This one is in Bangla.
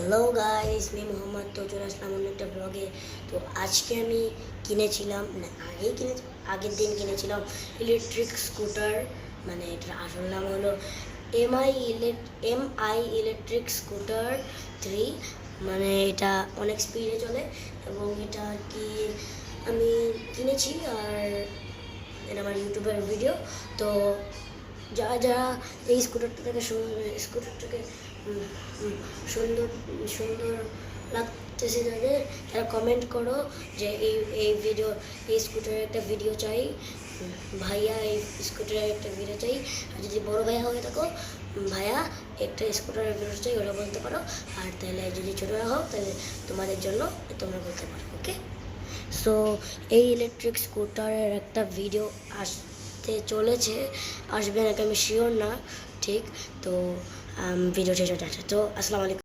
হ্যালো গাইস, আমি মোহাম্মদ। তো চলে আসলাম অন্য একটা ব্লগে। তো আজকে আমি কিনেছিলাম, মানে আগের দিন কিনেছিলাম ইলেকট্রিক স্কুটার। মানে এটার আসল নাম হলো এমআই ইলেকট্রিক স্কুটার 3। মানে এটা অনেক স্পিডে চলে এবং এটা আর কি আমি কিনেছি। আর এটা আমার ইউটিউবের ভিডিও। তো যারা যারা এই স্কুটারটাকে সুন্দর সুন্দর লাগতেছে তাদের, তারা কমেন্ট করো যে এই স্কুটারের একটা ভিডিও চাই ভাইয়া, এই স্কুটারের একটা ভিডিও চাই। আর যদি বড় ভাইয়া হয়ে থাকো, ভাইয়া একটা স্কুটারের ভিডিও চাই, ওরা বলতে পারো। আর তাহলে যদি ছোটরা হও তাহলে তোমাদের জন্য তোমরা বলতে পারো। ওকে, সো এই ইলেকট্রিক স্কুটারের একটা ভিডিও আসতে চলেছে, আসবে নাকি আমি শিওর না ঠিক। তো ভিডিও শেষ হয়ে যাচ্ছে। তো আসসালামু আলাইকুম।